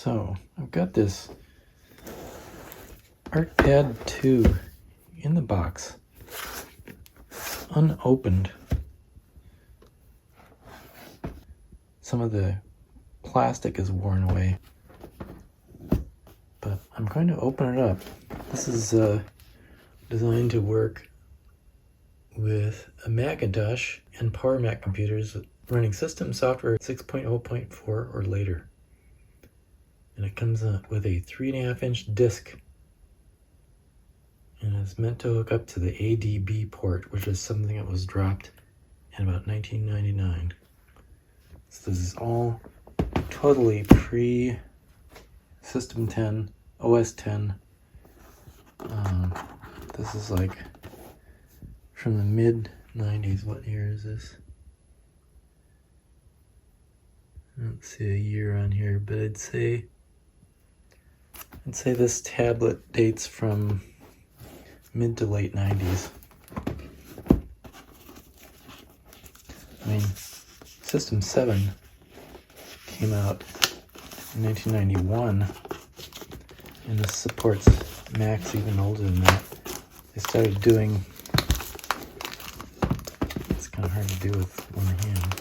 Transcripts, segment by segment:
So I've got this ArtPad II in the box, unopened. Some of the plastic is worn away, but I'm going to open it up. This is designed to work with a Macintosh and Power Mac computers running system software 6.0.4 or later. And it comes with a 3.5-inch disc, and it's meant to hook up to the ADB port, which is something that was dropped in about 1999. So this is all totally pre-System 10, OS 10. This is like from the mid-90s. What year is this? I don't see a year on here, but I'd say this tablet dates from mid to late 90s. I mean, System 7 came out in 1991, and this supports Macs even older than that. They started doing, it's kind of hard to do with one hand.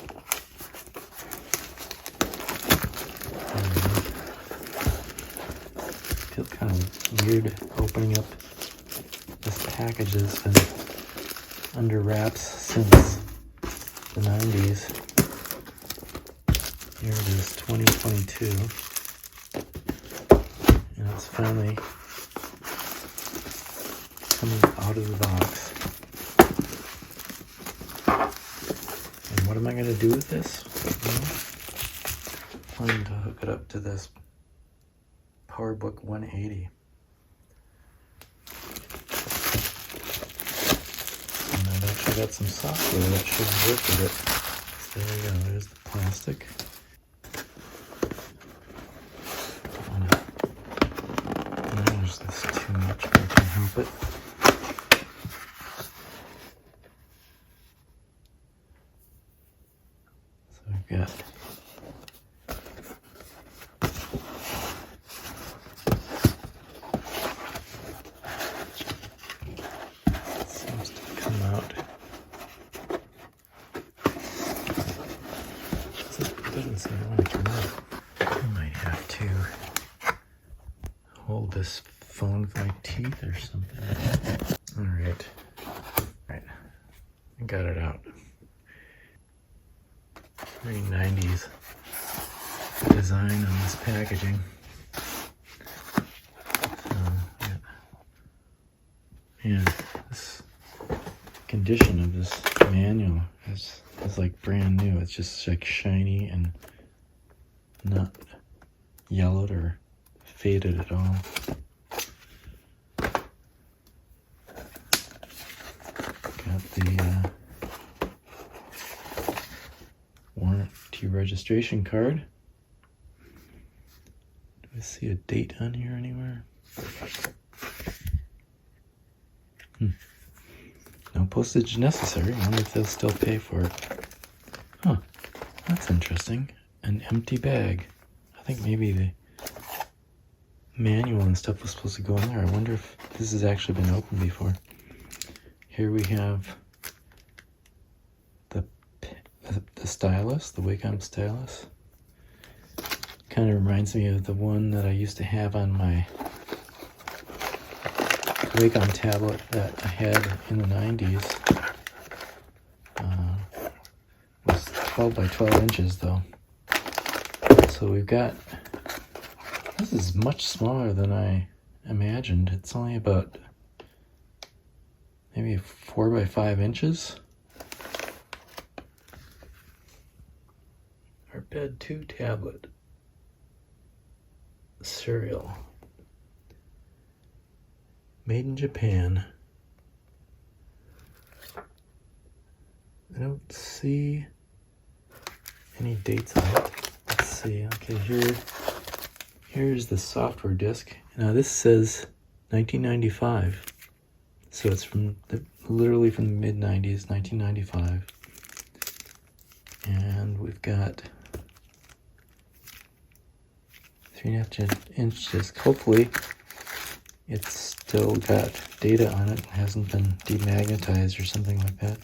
I feel kind of weird opening up this package that's been under wraps since the 90s. Here it is, 2022, and it's finally coming out of the box. And what am I going to do with this? Well, I'm planning to hook it up to this PowerBook 180. And I've actually got some software that should work with it. So there we go, there's the plastic. There's this too much, but I can help it. So I've got seems to come out. It doesn't say I want to come out. I might have to hold this phone with my teeth or something. Alright. I got it out. Very 90s design on this packaging. So, yeah, this condition of this manual is like brand new. It's just like shiny and not yellowed or faded at all. Got the warranty registration card. Do I see a date on here anywhere? No postage necessary. I wonder if they'll still pay for it. Huh, that's interesting. An empty bag. I think maybe the manual and stuff was supposed to go in there. I wonder if this has actually been opened before. Here we have the stylus, the Wacom stylus. Kind of reminds me of the one that I used to have on my Wacom tablet that I had in the 90s. It was 12 by 12 inches though. So we've got, this is much smaller than I imagined. It's only about maybe 4 by 5 inches. ArtPad II tablet. Serial. Made in Japan. I don't see any dates on it. Let's see. Okay, here's the software disk. Now this says 1995. So it's literally from the mid-90s, 1995. And we've got 3.5-inch disc. Hopefully it's still got data on it, hasn't been demagnetized or something like that.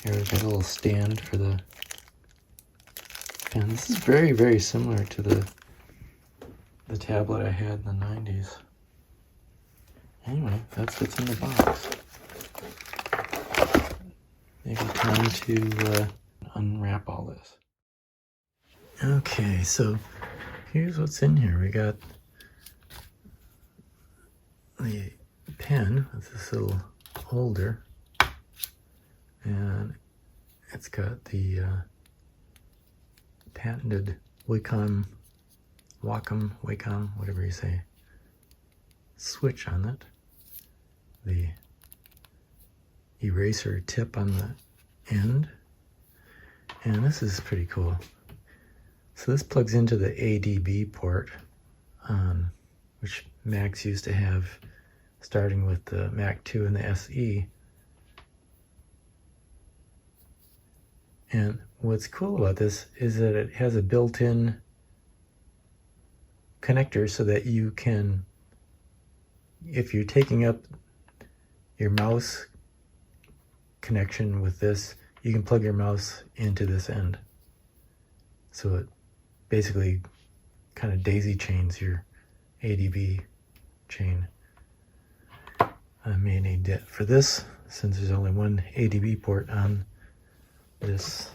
Here we've got a little stand for the pen. This is very, very similar to the tablet I had in the 90s. Anyway, that's what's in the box. Maybe time to unwrap all this. Okay, so here's what's in here. We got the pen with this little holder, and it's got the patented Wacom, whatever you say, switch on it. The eraser tip on the end, and this is pretty cool. So this plugs into the ADB port, which Macs used to have starting with the Mac II and the SE. And what's cool about this is that it has a built-in connector so that you can, if you're taking up your mouse connection with this, you can plug your mouse into this end. So it basically kind of daisy chains your ADB chain. I may need that for this, since there's only one ADB port on this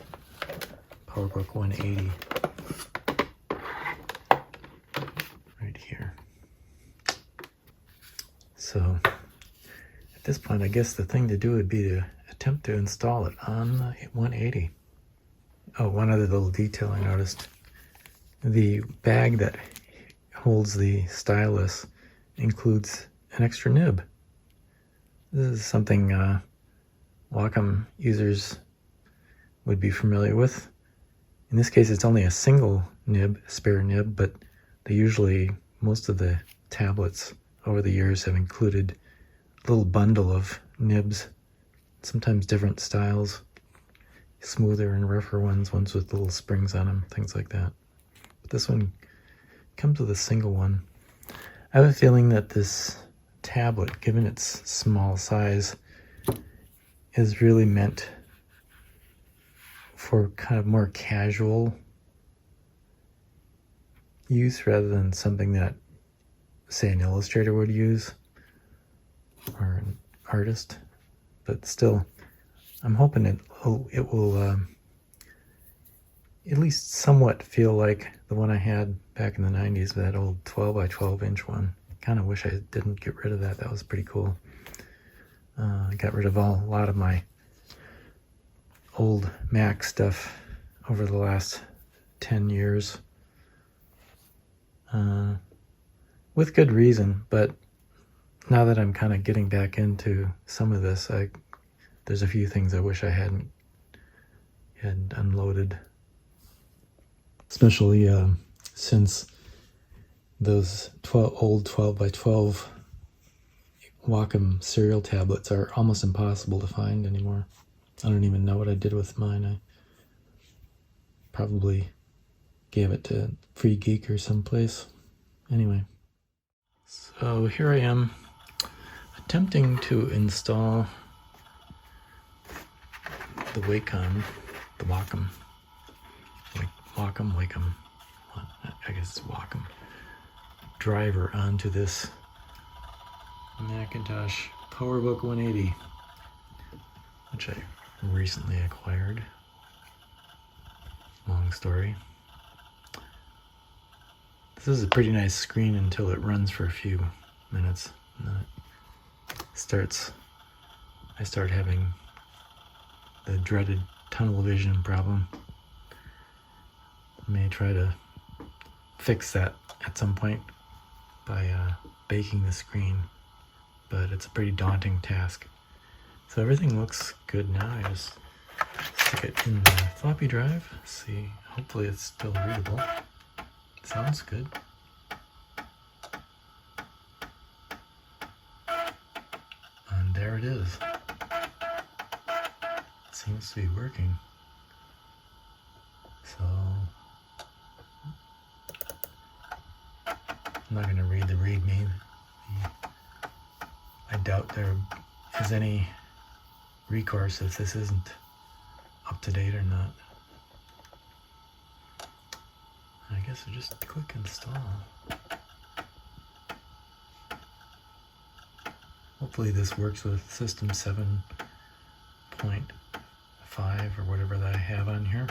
PowerBook 180 right here. So at this point, I guess the thing to do would be to attempt to install it on the 180. Oh, one other little detail I noticed. The bag that holds the stylus includes an extra nib. This is something Wacom users would be familiar with. In this case, it's only a single nib, spare nib, but most of the tablets over the years have included a little bundle of nibs, sometimes different styles, smoother and rougher ones with little springs on them, things like that. But this one comes with a single one. I have a feeling that this tablet, given its small size, is really meant for kind of more casual use rather than something that, say, an illustrator would use or an artist. But still, I'm hoping it will at least somewhat feel like the one I had back in the 90s, that old 12 by 12 inch one. Kind of wish I didn't get rid of that. That was pretty cool. I got rid of a lot of my old Mac stuff over the last 10 years. With good reason, but now that I'm kind of getting back into some of this, there's a few things I wish I had unloaded. Especially since those old 12 by 12 Wacom serial tablets are almost impossible to find anymore. I don't even know what I did with mine. I probably gave it to Free Geek or someplace. Anyway, so here I am attempting to install the Wacom, I guess it's Wacom driver onto this Macintosh PowerBook 180, which I recently acquired. Long story. This is a pretty nice screen until it runs for a few minutes, and then I start having the dreaded tunnel vision problem. I may try to fix that at some point by baking the screen, but it's a pretty daunting task. So everything looks good now. I just stick it in the floppy drive. See, hopefully it's still readable. Sounds good. And there it is. Seems to be working. So I'm not going to read the README. I doubt there is any recourse if this isn't up to date or not. I guess I just click install. Hopefully this works with System 7.5 or whatever that I have on here.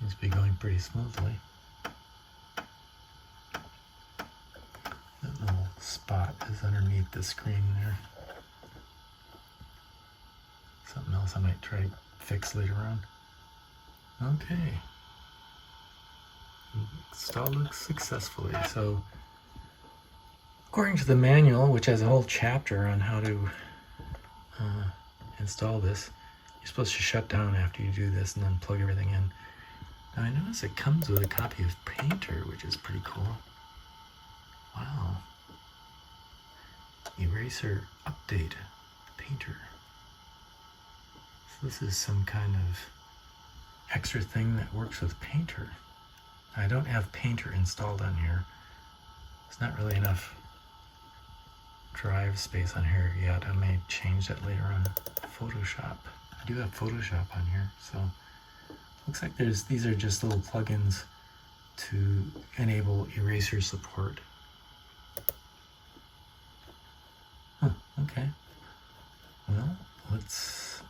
Seems to be going pretty smoothly. That little spot is underneath the screen there. Something else I might try to fix later on. Okay. Installed it successfully. So, according to the manual, which has a whole chapter on how to install this, you're supposed to shut down after you do this and then plug everything in. Now I notice it comes with a copy of Painter, which is pretty cool. Wow. Eraser update Painter. So this is some kind of extra thing that works with Painter. I don't have Painter installed on here. There's not really enough drive space on here yet. I may change that later on. Photoshop. I do have Photoshop on here, so looks like these are just little plugins to enable eraser support. Huh, okay. Well, let's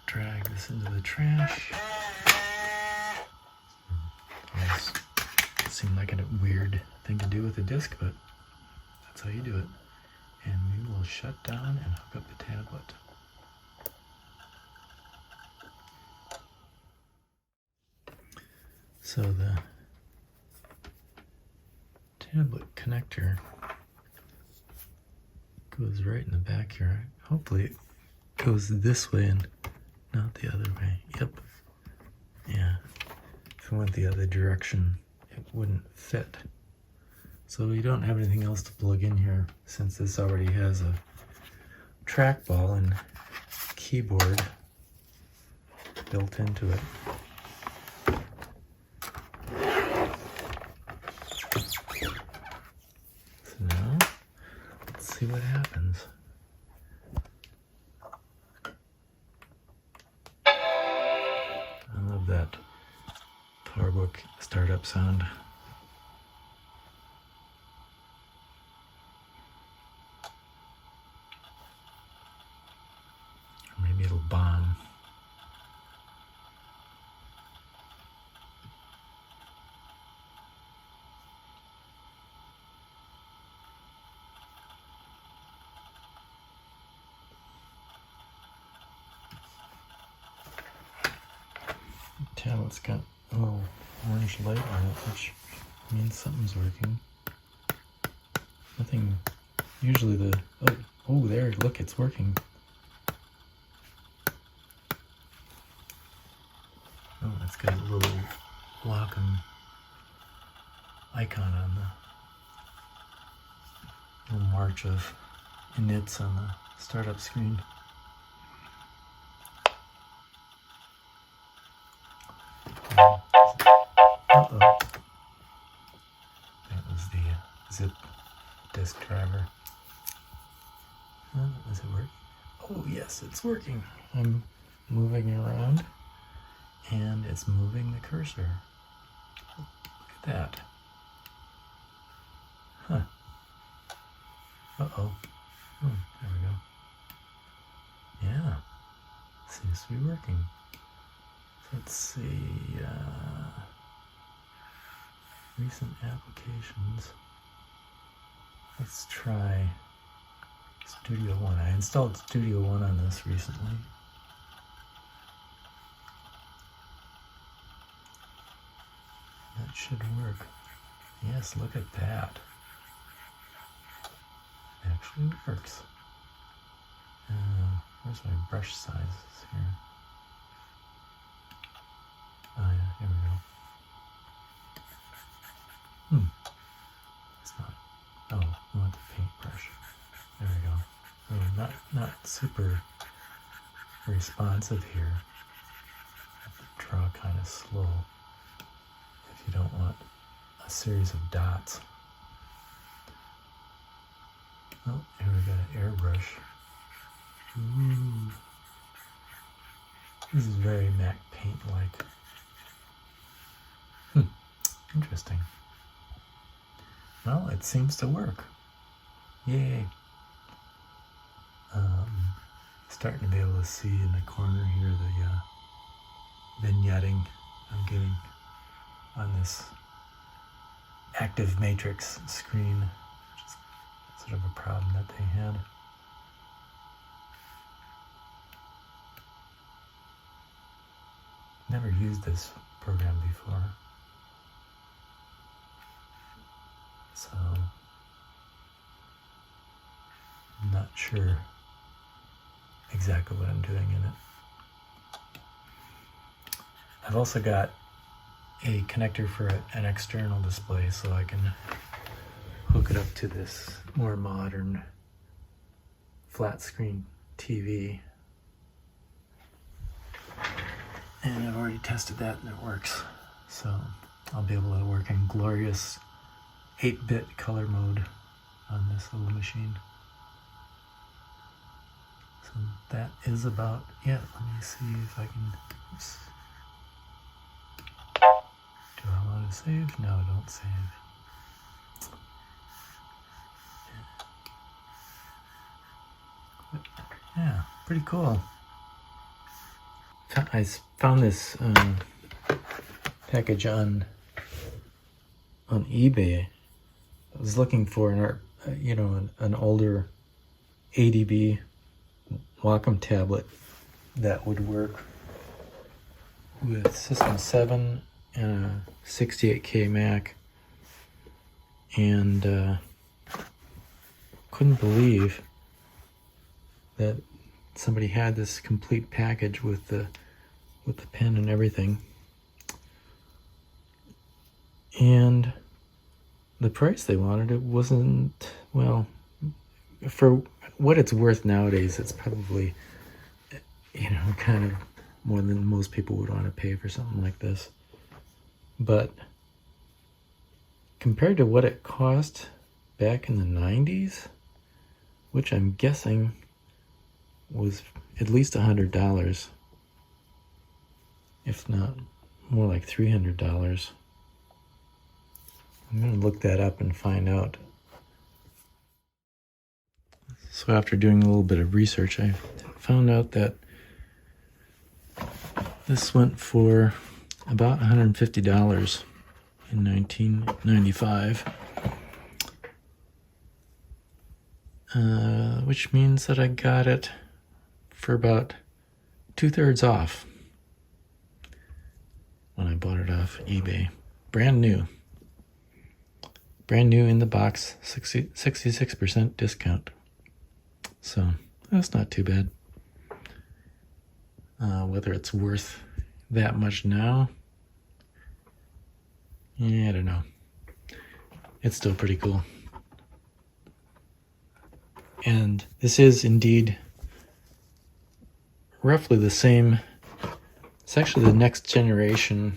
drag this into the trash. It seemed like a weird thing to do with a disc, but that's how you do it. And we will shut down and hook up the tablet. So the tablet connector goes right in the back here. Hopefully it goes this way and not the other way. Yep. Yeah. If it went the other direction, it wouldn't fit. So we don't have anything else to plug in here since this already has a trackball and keyboard built into it. So now, let's see what happens. I love that PowerBook startup sound. Or maybe it'll bomb. Tablet's got a little orange light on it, which means something's working. Nothing. Usually the oh there, look, it's working. Oh, it's got a little Wacom icon on the little march of inits on the startup screen. Uh-oh. That was the zip disk driver. Does it work? Oh yes, it's working. I'm moving around and it's moving the cursor. Look at that. Huh. Uh-oh. Oh, there we go. Yeah. Seems to be working. Let's see, recent applications. Let's try Studio One. I installed Studio One on this recently. That should work. Yes, look at that. It actually works. Where's my brush sizes here? Oh yeah, here we go. It's not. Oh, we want the paintbrush. There we go. Oh, not super responsive here. draw kind of slow if you don't want a series of dots. Oh, here we got an airbrush. Ooh. This is very Mac Paint-like. Interesting. Well, it seems to work. Yay. Starting to be able to see in the corner here the vignetting I'm getting on this active matrix screen, which is sort of a problem that they had. Never used this program before, so I'm not sure exactly what I'm doing in it. I've also got a connector for an external display, so I can hook it up to this more modern flat screen TV. And I've already tested that and it works. So I'll be able to work in glorious 8-bit color mode on this little machine. So that is about it. Let me see if I can, oops. Do I want to save? No, don't save. But yeah, pretty cool. I found this package on eBay. I was looking for an older ADB Wacom tablet that would work with System 7 and a 68K Mac, and couldn't believe that somebody had this complete package with the pen and everything. And the price they wanted, it wasn't, well, for what it's worth nowadays, it's probably, kind of more than most people would want to pay for something like this. But compared to what it cost back in the 90s, which I'm guessing was at least $100, if not more like $300. I'm going to look that up and find out. So after doing a little bit of research, I found out that this went for about $150 in 1995, which means that I got it for about 2/3 off when I bought it off eBay. Brand new in the box, 66% discount. So that's not too bad. Whether it's worth that much now, yeah, I don't know. It's still pretty cool. And this is indeed roughly the same. It's actually the next generation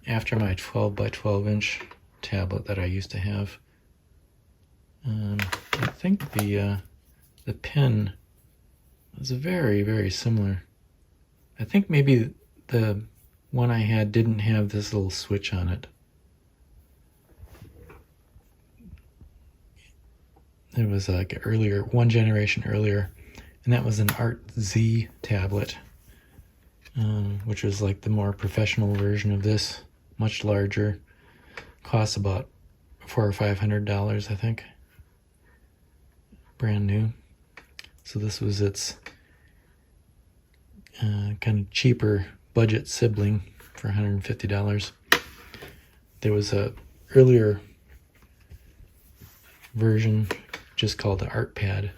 after my 12 by 12 inch tablet that I used to have. I think the pen was very, very similar. I think maybe the one I had didn't have this little switch on it. It was like earlier, one generation earlier, and that was an Art Z tablet, which was like the more professional version of this, much larger. Costs about $400 or $500, I think. Brand new. So this was its kind of cheaper budget sibling for $150. There was a earlier version just called the ArtPad.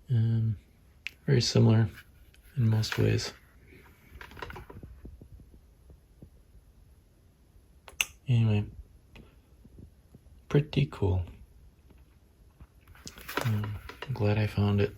Very similar in most ways. Anyway, pretty cool. I'm glad I found it.